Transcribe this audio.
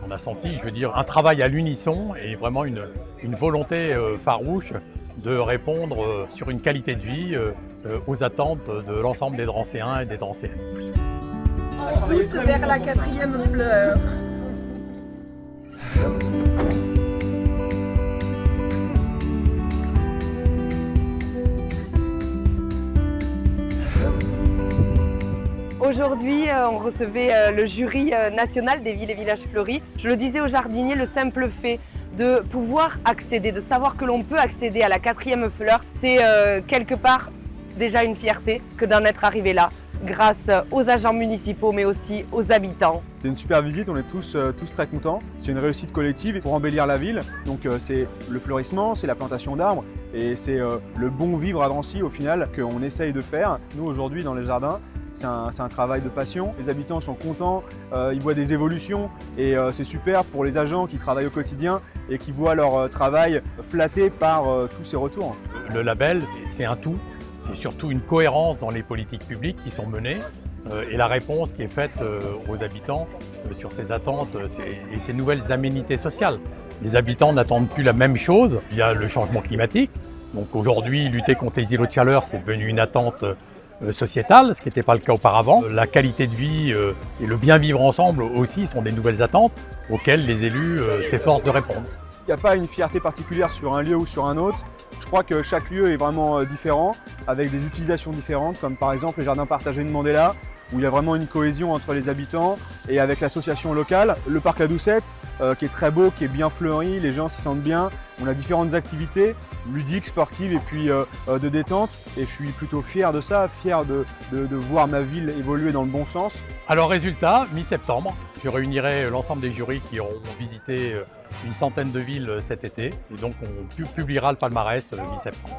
On a senti, je veux dire, un travail à l'unisson et vraiment une volonté farouche de répondre sur une qualité de vie aux attentes de l'ensemble des Drancéens et des Drancéennes. En route vers la 4e fleur. Aujourd'hui, on recevait le jury national des villes et villages fleuris. Je le disais aux jardiniers, le simple fait de pouvoir accéder, de savoir que l'on peut accéder à la 4e fleur, c'est quelque part déjà une fierté que d'en être arrivé là, grâce aux agents municipaux mais aussi aux habitants. C'était une super visite, on est tous très contents. C'est une réussite collective pour embellir la ville. Donc c'est le fleurissement, c'est la plantation d'arbres et c'est le bon vivre à Drancy au final qu'on essaye de faire. Nous aujourd'hui dans les jardins, c'est un travail de passion. Les habitants sont contents, ils voient des évolutions et c'est super pour les agents qui travaillent au quotidien et qui voient leur travail flatté par tous ces retours. Le label, c'est un tout, c'est surtout une cohérence dans les politiques publiques qui sont menées et la réponse qui est faite aux habitants sur ces attentes et ces nouvelles aménités sociales. Les habitants n'attendent plus la même chose, il y a le changement climatique. Donc aujourd'hui, lutter contre les îlots de chaleur, c'est devenu une attente sociétale, ce qui n'était pas le cas auparavant. La qualité de vie et le bien vivre ensemble aussi sont des nouvelles attentes auxquelles les élus s'efforcent de répondre. Il n'y a pas une fierté particulière sur un lieu ou sur un autre. Je crois que chaque lieu est vraiment différent, avec des utilisations différentes, comme par exemple les jardins partagés de Mandela, où il y a vraiment une cohésion entre les habitants et avec l'association locale. Le parc La Doucette, qui est très beau, qui est bien fleuri, les gens s'y sentent bien. On a différentes activités ludiques, sportives et puis de détente. Et je suis plutôt fier de ça, fier de voir ma ville évoluer dans le bon sens. Alors résultat, mi-septembre, je réunirai l'ensemble des jurys qui auront visité une centaine de villes cet été. Et donc on publiera le palmarès mi-septembre.